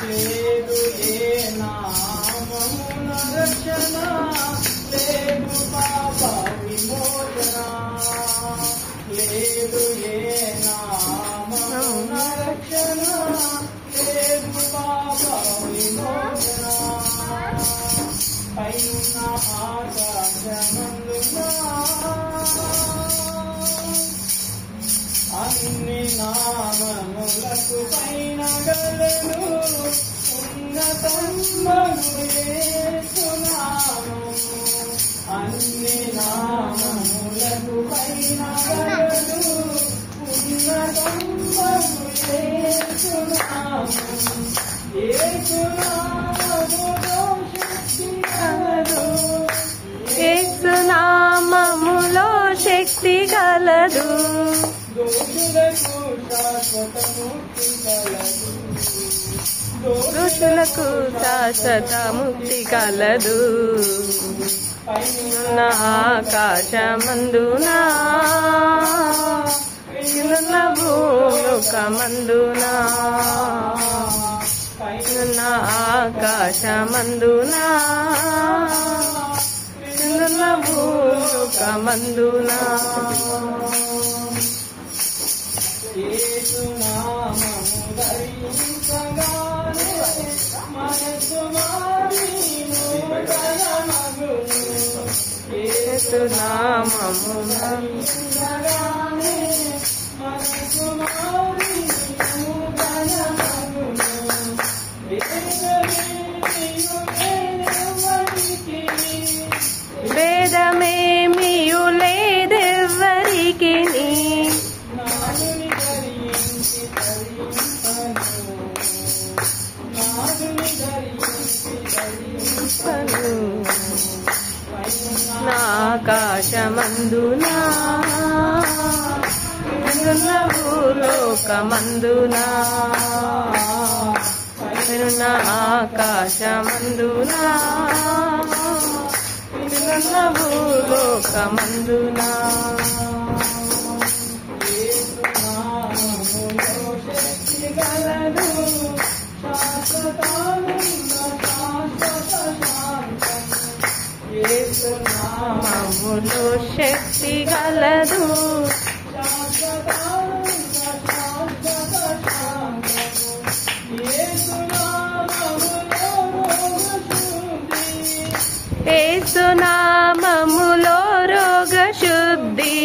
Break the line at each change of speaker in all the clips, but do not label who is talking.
లేదు ఏ నామమున రక్షణ, లేదు పాప విమోచన, లేదు ఏ నామమున రక్షణ, లేదు పాప విమోచన. పైన ఆకాశమందున అన్ని నామములకు పైన గలదు ఉన్నతమగు యేసు నామము. అన్ని నామములకు పైన గలదు ఉన్నతమగు యేసు నామము. యేసు నామములో శక్తి గలదు,
యేసు నామములో శక్తి గలదు. దోషులకు శాశ్వత ముక్తి కలదు. పైన ఆకాశమందున భూలోకమందున, పైన ఆకాశమందున భూలోకమందున.
యేసు నామము ధరించగానే మనసు మారి నూతనమగును.
యేసు నామము
ధరించగానే మనసు మారి నూతనమగును.
భేదమేమియు లేదెవ్వరికి, ఆకాశమందున భూలోకమందున, ఆకాశమందున భూలోకమందున.
యేసు నామములో
శక్తి గలదు, యేసు నామములో రోగ శుద్ధి,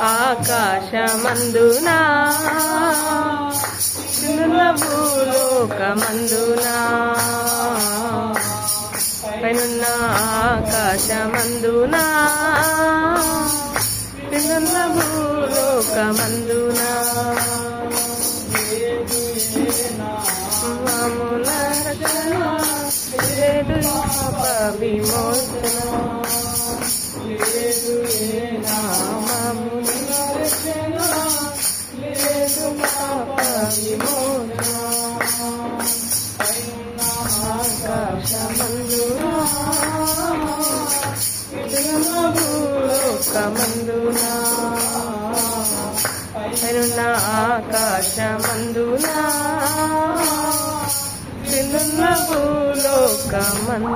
ఆకాశమందున భూలోకమందున, పైన ఆకాశమందున భూలోకమందున. మామూల రక్షణ, లేదు పాప విమోచన,
లేదు ఏ నామమున రక్షణ, లేదు పాప విమోచన. పైన
ఆకాశమందున భూలోకమందున, పైన ఆకాశమందున భూలోకమందున.